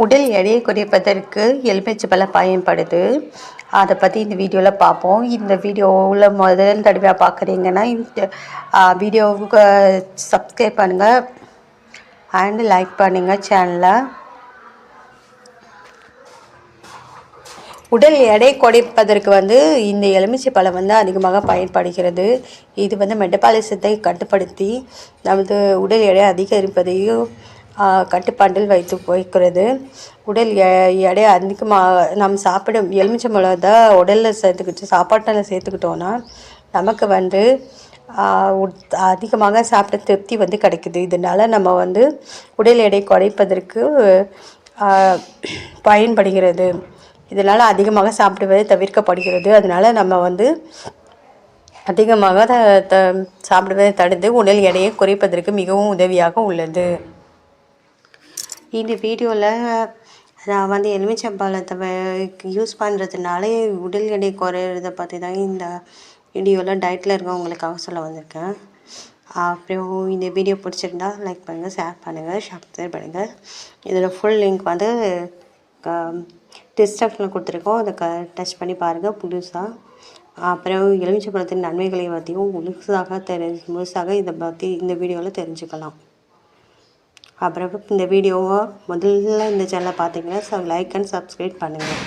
உடல் எடையை குறைப்பதற்கு எலுமிச்சைப்பழம் பயன்படுது. அதை பற்றி இந்த வீடியோவில் பார்ப்போம். இந்த வீடியோவில் முதல் தடவையாக பார்க்குறீங்கன்னா இந்த வீடியோவுக்கு சப்ஸ்கிரைப் பண்ணுங்கள் அண்ட் லைக் பண்ணுங்கள் சேனலை. உடல் எடை குறைப்பதற்கு இந்த எலுமிச்சை பழம் அதிகமாக பயன்படுகிறது. இது மெட்டபாலிசத்தை கட்டுப்படுத்தி நமது உடல் எடை அதிகரிப்பதையும் கட்டுப்பாட்டில் வைக்கிறது. உடல் எடை அதிகமாக நம்ம சாப்பிடும் எலுமிச்சை பழத்தை உடலில் சாப்பாட்டில் சேர்த்துக்கிட்டோன்னா நமக்கு அதிகமாக சாப்பிட்ட திருப்தி கிடைக்குது. இதனால் நம்ம உடல் எடை குறைப்பதற்கு பயன்படுகிறது. இதனால் அதிகமாக சாப்பிடுவது தவிர்க்கப்படுகிறது. அதனால் நம்ம அதிகமாக சாப்பிடுவதை தடுத்து உடல் எடையை குறைப்பதற்கு மிகவும் உதவியாக உள்ளது. இந்த வீடியோவில் நான் எலுமிச்சம்பழத்தை யூஸ் பண்ணுறதுனால உடல் எடை குறையிறத பற்றி தான் இந்த வீடியோவில் டயட்டில் இருக்கவங்களுக்காக சொல்ல வந்திருக்கேன். அப்புறம் இந்த வீடியோ பிடிச்சிருந்தா லைக் பண்ணுங்கள், ஷேர் பண்ணுங்கள், சப்ஸ்கிரைப் பண்ணுங்கள். இதில் ஃபுல் லிங்க் டிஸ்கிரிப்ஷனில் கொடுத்துருக்கோம். அதை டச் பண்ணி பாருங்கள் புதுசாக. அப்புறம் எலுமிச்சம்பழத்தின் நன்மைகளை பற்றியும் முழுசாக இதை பற்றி இந்த வீடியோவில் தெரிஞ்சுக்கலாம். அப்புறம் இந்த வீடியோவை முதல்ல இந்த சேனலை பார்த்தீங்கன்னா லைக் அண்ட் சப்ஸ்கிரைப் பண்ணுங்கள்.